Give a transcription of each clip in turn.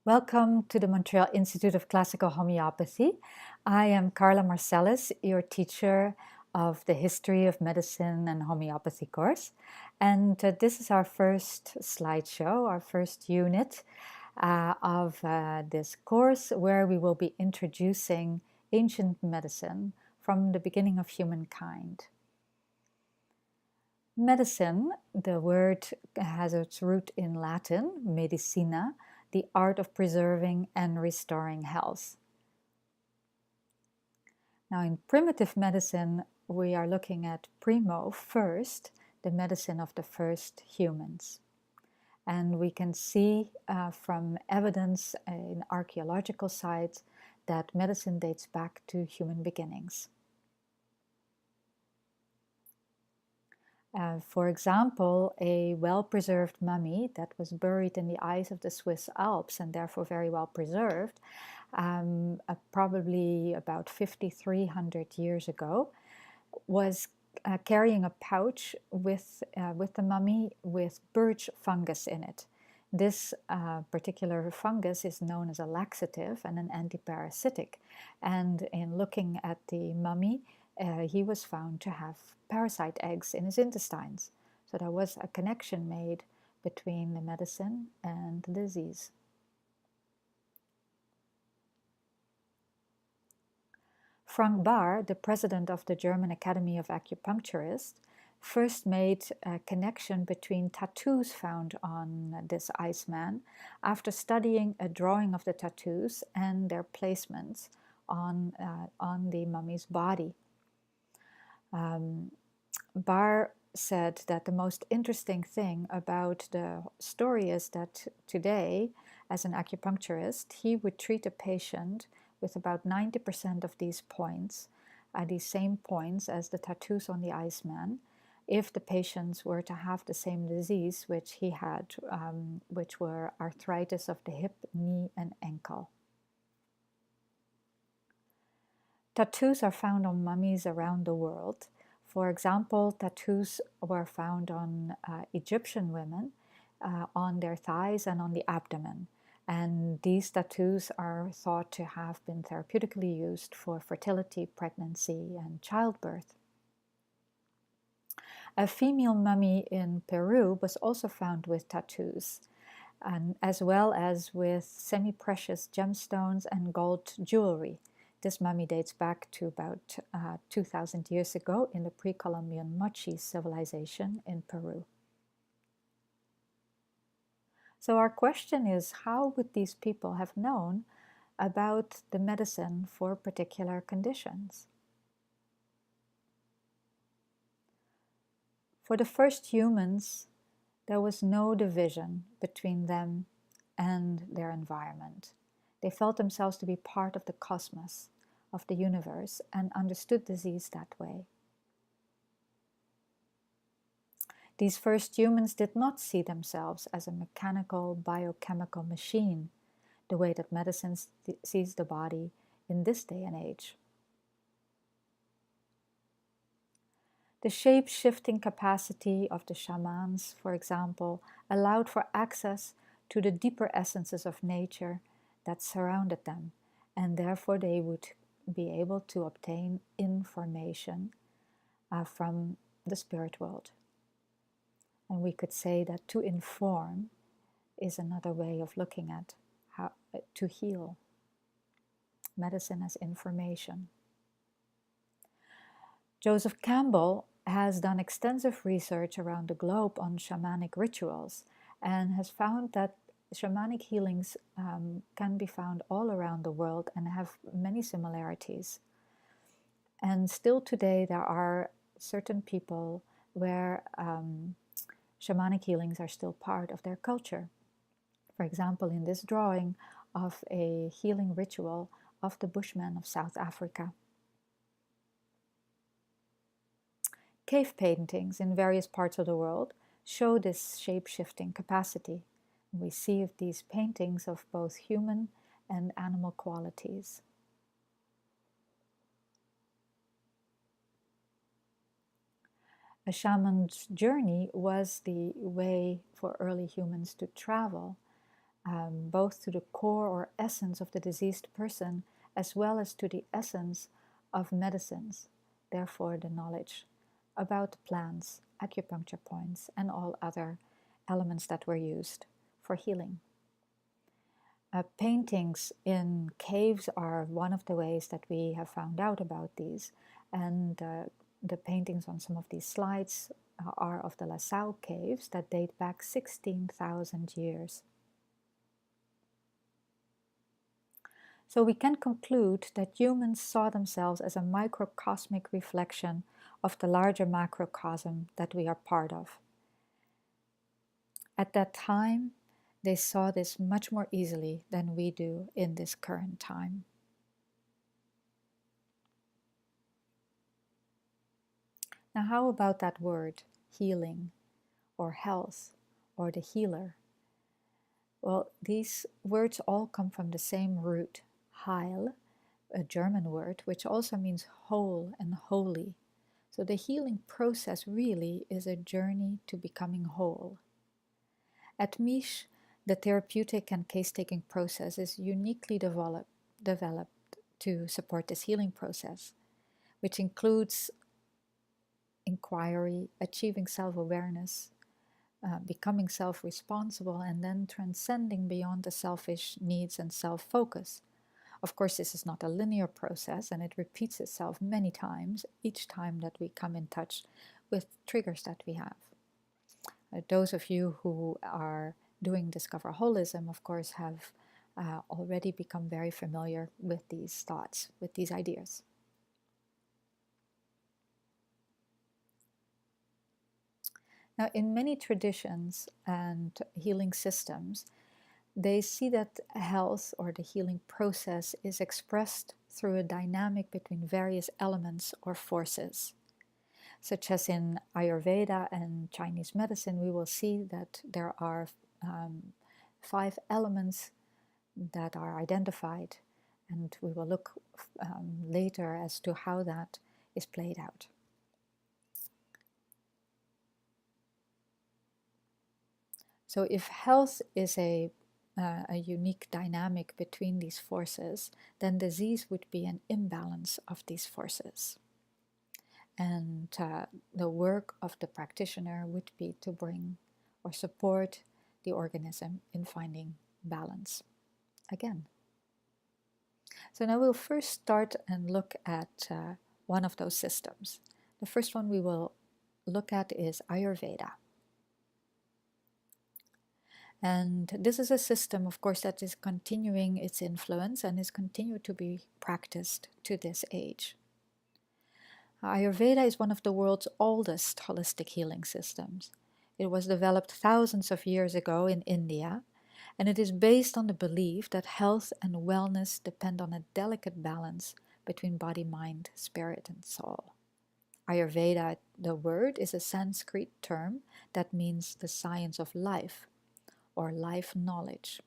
Welcome to the Montreal Institute of Classical Homeopathy. I am Carla Marcellus, your teacher of the History of Medicine and Homeopathy course. And this is our first slideshow, our first unit of this course, where we will be introducing ancient medicine from the beginning of humankind. Medicine, the word has its root in Latin, medicina, the art of preserving and restoring health. Now, in primitive medicine, we are looking at primo, first, the medicine of the first humans. And we can see from evidence in archaeological sites that medicine dates back to human beginnings. For example, a well-preserved mummy that was buried in the ice of the Swiss Alps and therefore very well preserved, probably about 5,300 years ago, was carrying a pouch with the mummy with birch fungus in it. This particular fungus is known as a laxative and an antiparasitic. And in looking at the mummy, he was found to have parasite eggs in his intestines. So there was a connection made between the medicine and the disease. Frank Bahr, the president of the German Academy of Acupuncturists, first made a connection between tattoos found on this Iceman after studying a drawing of the tattoos and their placements on the mummy's body. Bahr said that the most interesting thing about the story is that today, as an acupuncturist, he would treat a patient with about 90% of these points, these same points as the tattoos on the Iceman, if the patients were to have the same disease which he had, which were arthritis of the hip, knee, and ankle. Tattoos are found on mummies around the world. For example, tattoos were found on Egyptian women, on their thighs and on the abdomen. And these tattoos are thought to have been therapeutically used for fertility, pregnancy, and childbirth. A female mummy in Peru was also found with tattoos, and as well as with semi-precious gemstones and gold jewelry. This mummy dates back to about 2,000 years ago in the pre-Columbian MICH civilization in Peru. So our question is, how would these people have known about the medicine for particular conditions? For the first humans, there was no division between them and their environment. They felt themselves to be part of the cosmos, of the universe, and understood disease that way. These first humans did not see themselves as a mechanical, biochemical machine, the way that medicine sees the body in this day and age. The shape-shifting capacity of the shamans, for example, allowed for access to the deeper essences of nature that surrounded them, and therefore they would be able to obtain information from the spirit world. And we could say that to inform is another way of looking at how to heal. Medicine as information. Joseph Campbell has done extensive research around the globe on shamanic rituals and has found that shamanic healings can be found all around the world and have many similarities. And still today there are certain people where shamanic healings are still part of their culture. For example, in this drawing of a healing ritual of the Bushmen of South Africa. Cave paintings in various parts of the world show this shape-shifting capacity. We see these paintings of both human and animal qualities. A shaman's journey was the way for early humans to travel both to the core or essence of the diseased person, as well as to the essence of medicines, therefore the knowledge about plants, acupuncture points, and all other elements that were used for healing. Paintings in caves are one of the ways that we have found out about these, and the paintings on some of these slides are of the Lascaux caves that date back 16,000 years. So we can conclude that humans saw themselves as a microcosmic reflection of the larger macrocosm that we are part of. At that time, they saw this much more easily than we do in this current time. Now, how about that word, healing, or health, or the healer? Well, these words all come from the same root, heil, a German word, which also means whole and holy. So the healing process really is a journey to becoming whole. At MICH, the therapeutic and case-taking process is uniquely developed to support this healing process, which includes inquiry, achieving self-awareness, becoming self-responsible, and then transcending beyond the selfish needs and self-focus. Of course, this is not a linear process, and it repeats itself many times, each time that we come in touch with triggers that we have. Those of you who are doing Discover Holism, of course, have already become very familiar with these thoughts, with these ideas. Now, in many traditions and healing systems, they see that health or the healing process is expressed through a dynamic between various elements or forces. Such as in Ayurveda and Chinese medicine, we will see that there are 5 elements that are identified, and we will look later as to how that is played out. So if health is a unique dynamic between these forces, then disease would be an imbalance of these forces. And the work of the practitioner would be to bring or support the organism in finding balance again. So now we'll first start and look at one of those systems. The first one we will look at is Ayurveda. And this is a system, of course, that is continuing its influence and is continued to be practiced to this age. Ayurveda is one of the world's oldest holistic healing systems. It was developed thousands of years ago in India, and it is based on the belief that health and wellness depend on a delicate balance between body, mind, spirit, and soul. Ayurveda, the word, is a Sanskrit term that means the science of life, or life knowledge.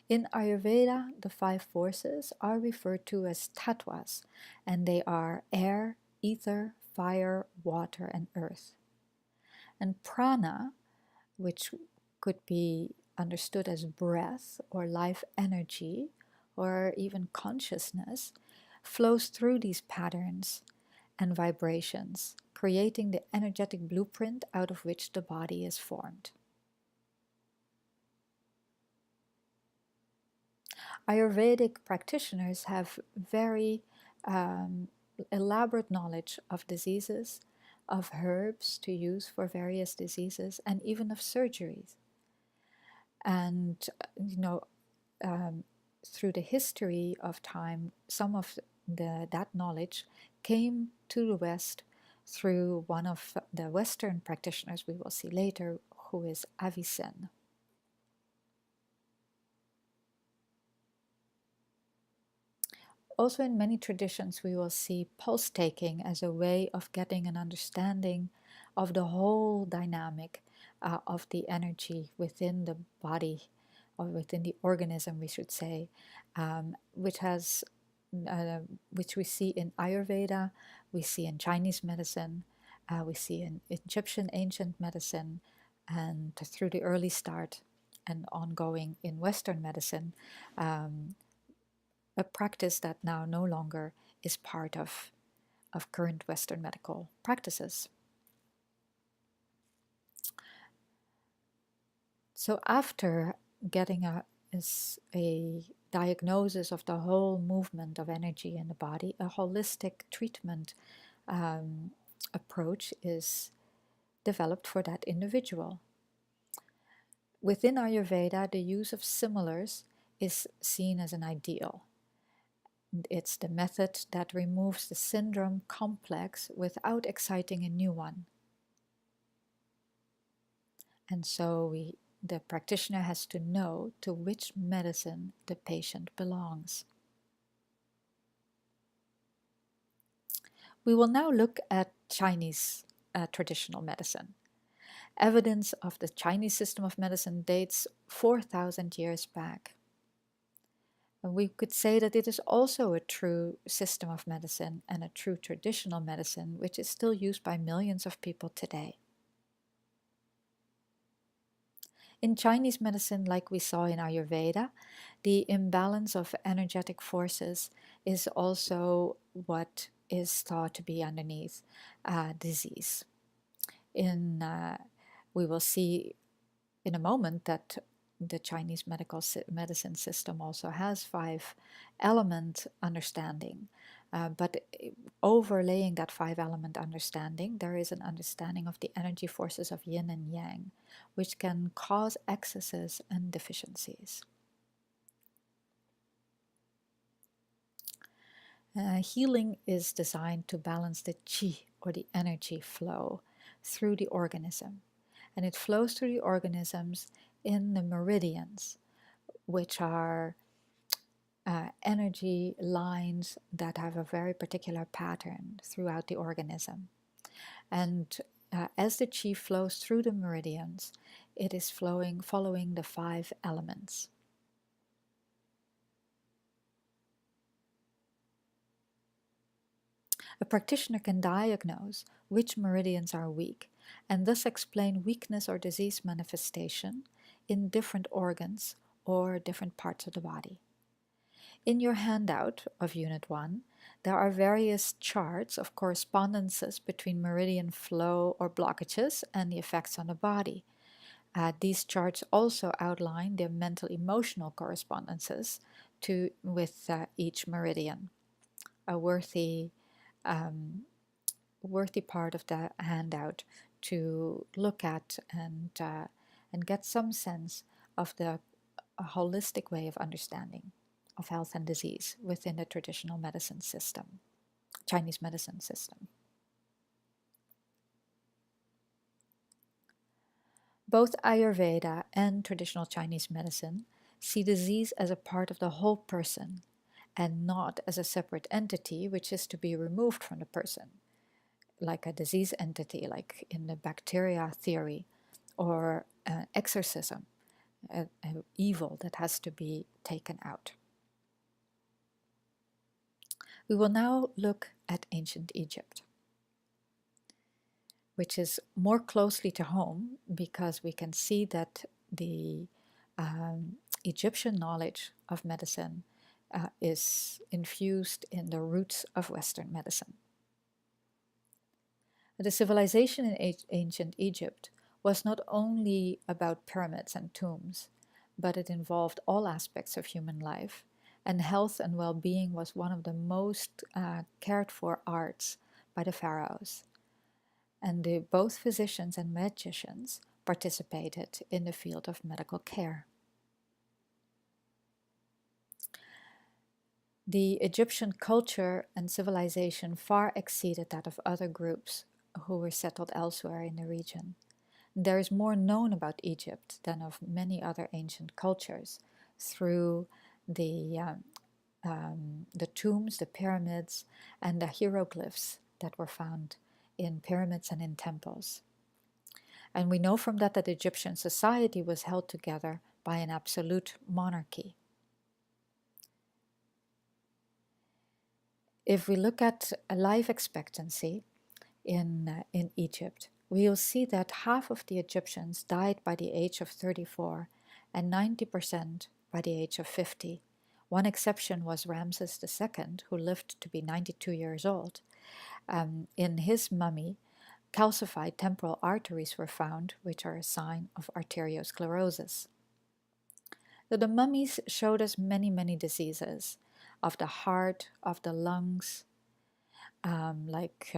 In Ayurveda, the 5 forces are referred to as tattvas, and they are air, ether, fire, water, and earth. And prana, which could be understood as breath or life energy or even consciousness, flows through these patterns and vibrations, creating the energetic blueprint out of which the body is formed. Ayurvedic practitioners have very elaborate knowledge of diseases, of herbs to use for various diseases, and even of surgeries. And, through the history of time, some of that knowledge came to the West through one of the Western practitioners we will see later, who is Avicenne. Also, in many traditions, we will see pulse taking as a way of getting an understanding of the whole dynamic of the energy within the body, or within the organism, we should say, which we see in Ayurveda, we see in Chinese medicine, We see in Egyptian ancient medicine and through the early start and ongoing in Western medicine, um, a practice that now no longer is part of current Western medical practices. So after getting a diagnosis of the whole movement of energy in the body, a holistic treatment um, approach is developed for that individual. Within Ayurveda, the use of similars is seen as an ideal. It's the method that removes the syndrome complex without exciting a new one. And so the practitioner has to know to which medicine the patient belongs. We will now look at Chinese traditional medicine. Evidence of the Chinese system of medicine dates 4,000 years back. And we could say that it is also a true system of medicine and a true traditional medicine, which is still used by millions of people today. In Chinese medicine, like we saw in Ayurveda, the imbalance of energetic forces is also what is thought to be underneath disease. We will see in a moment that the Chinese medicine system also has 5-element understanding. But overlaying that 5-element understanding, there is an understanding of the energy forces of yin and yang, which can cause excesses and deficiencies. Healing is designed to balance the qi, or the energy flow, through the organism. And it flows through the organisms in the meridians, which are energy lines that have a very particular pattern throughout the organism. And as the qi flows through the meridians, it is following the 5 elements. A practitioner can diagnose which meridians are weak and thus explain weakness or disease manifestation in different organs or different parts of the body. In your handout of Unit 1, there are various charts of correspondences between meridian flow or blockages and the effects on the body. These charts also outline the mental-emotional correspondences with each meridian. A worthy part of the handout to look at and get some sense of the holistic way of understanding of health and disease within the traditional medicine system, Chinese medicine system. Both Ayurveda and traditional Chinese medicine see disease as a part of the whole person and not as a separate entity which is to be removed from the person, like a disease entity, like in the bacteria theory, or exorcism, an evil that has to be taken out. We will now look at ancient Egypt, which is more closely to home because we can see that the Egyptian knowledge of medicine is infused in the roots of Western medicine. The civilization in ancient Egypt was not only about pyramids and tombs, but it involved all aspects of human life, and health and well-being was one of the most cared for arts by the pharaohs. And both physicians and magicians participated in the field of medical care. The Egyptian culture and civilization far exceeded that of other groups who were settled elsewhere in the region. There is more known about Egypt than of many other ancient cultures through the tombs, the pyramids, and the hieroglyphs that were found in pyramids and in temples. And we know from that Egyptian society was held together by an absolute monarchy. If we look at a life expectancy, in Egypt, we will see that half of the Egyptians died by the age of 34 and 90% by the age of 50. One exception was Ramses II, who lived to be 92 years old. In his mummy, calcified temporal arteries were found, which are a sign of arteriosclerosis. So the mummies showed us many, many diseases of the heart, of the lungs, like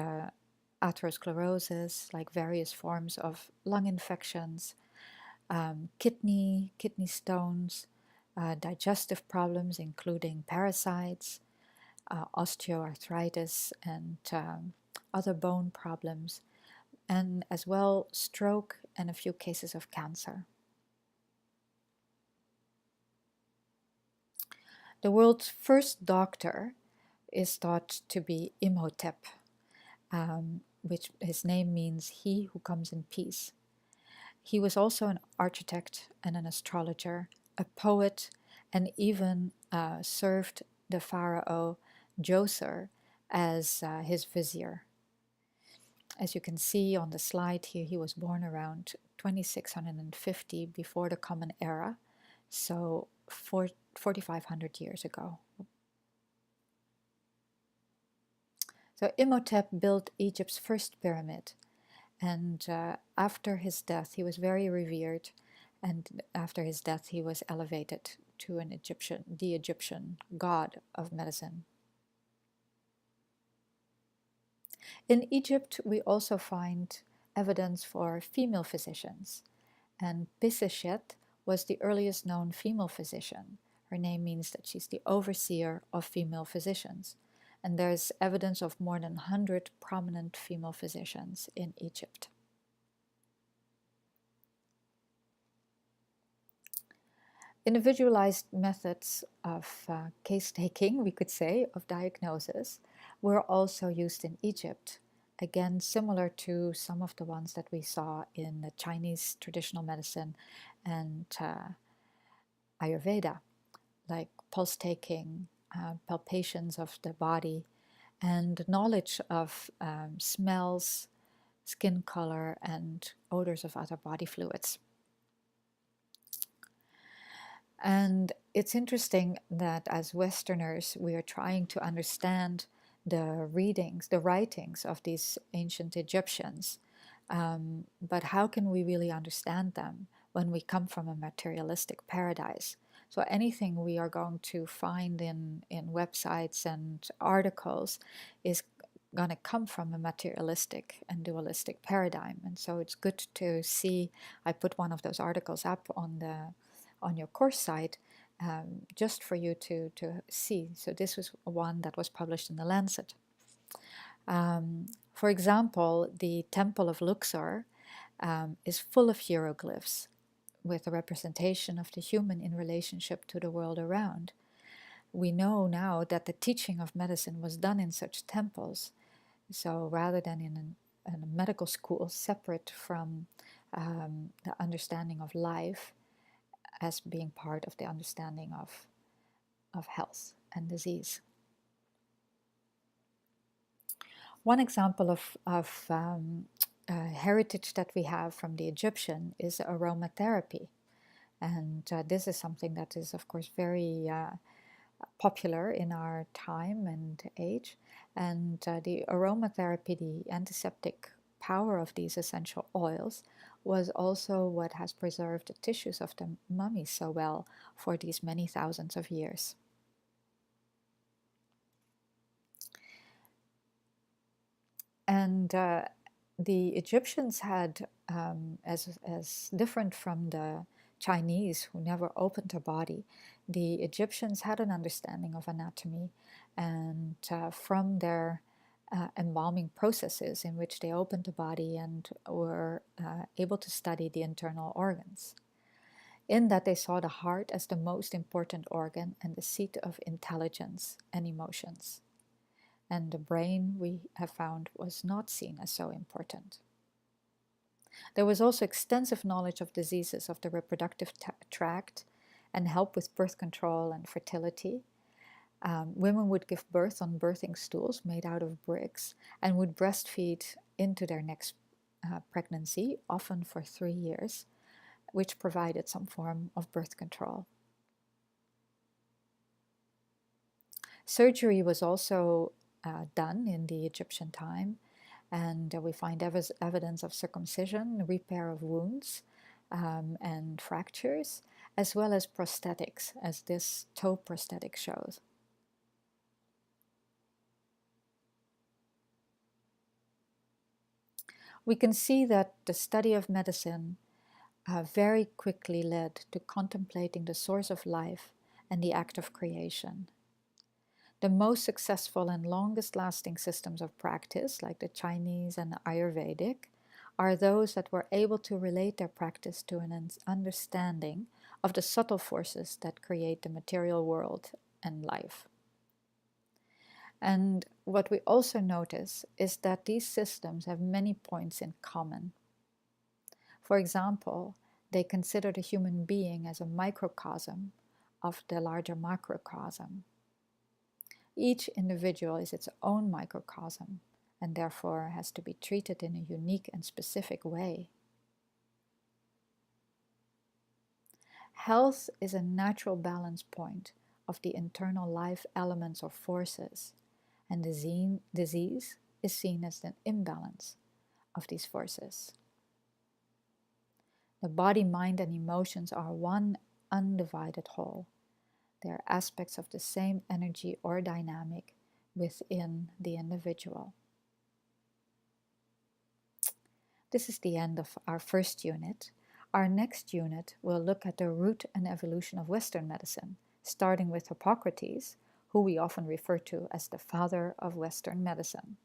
atherosclerosis, like various forms of lung infections, kidney stones, digestive problems, including parasites, osteoarthritis, and other bone problems, and as well stroke and a few cases of cancer. The world's first doctor is thought to be Imhotep, which his name means he who comes in peace. He was also an architect and an astrologer, a poet, and even served the pharaoh Djoser as his vizier. As you can see on the slide here, he was born around 2650 before the Common Era, so 4,500 years ago. So Imhotep built Egypt's first pyramid, and after his death he was very revered, and after his death he was elevated to the Egyptian god of medicine. In Egypt we also find evidence for female physicians, and Piseshet was the earliest known female physician. Her name means that she's the overseer of female physicians, and there's evidence of more than 100 prominent female physicians in Egypt. Individualized methods of case-taking, we could say, of diagnosis, were also used in Egypt, again similar to some of the ones that we saw in the Chinese traditional medicine and Ayurveda, like pulse-taking, palpations of the body, and knowledge of smells, skin color, and odors of other body fluids. And it's interesting that as Westerners, we are trying to understand the writings of these ancient Egyptians. But how can we really understand them when we come from a materialistic paradise? So anything we are going to find in websites and articles is going to come from a materialistic and dualistic paradigm. And so it's good to see, I put one of those articles up on your course site just for you to see. So this was one that was published in the Lancet. For example, the Temple of Luxor is full of hieroglyphs with a representation of the human in relationship to the world around. We know now that the teaching of medicine was done in such temples, so rather than in a medical school separate from the understanding of life as being part of the understanding of health and disease. One example of heritage that we have from the Egyptian is aromatherapy. And this is something that is, of course, very popular in our time and age. And the aromatherapy, the antiseptic power of these essential oils, was also what has preserved the tissues of the mummies so well for these many thousands of years. And the Egyptians had, as different from the Chinese who never opened a body, the Egyptians had an understanding of anatomy, and from their embalming processes in which they opened the body and were able to study the internal organs. In that they saw the heart as the most important organ and the seat of intelligence and emotions. And the brain, we have found, was not seen as so important. There was also extensive knowledge of diseases of the reproductive tract and help with birth control and fertility. Women would give birth on birthing stools made out of bricks and would breastfeed into their next pregnancy, often for 3 years, which provided some form of birth control. Surgery was also done in the Egyptian time, and we find evidence of circumcision, repair of wounds, and fractures, as well as prosthetics, as this toe prosthetic shows. We can see that the study of medicine very quickly led to contemplating the source of life and the act of creation. The most successful and longest lasting systems of practice, like the Chinese and the Ayurvedic, are those that were able to relate their practice to an understanding of the subtle forces that create the material world and life. And what we also notice is that these systems have many points in common. For example, they consider the human being as a microcosm of the larger macrocosm. Each individual is its own microcosm and therefore has to be treated in a unique and specific way. Health is a natural balance point of the internal life elements or forces, and disease is seen as an imbalance of these forces. The body, mind, and emotions are one undivided whole. They are aspects of the same energy or dynamic within the individual. This is the end of our first unit. Our next unit will look at the root and evolution of Western medicine, starting with Hippocrates, who we often refer to as the father of Western medicine.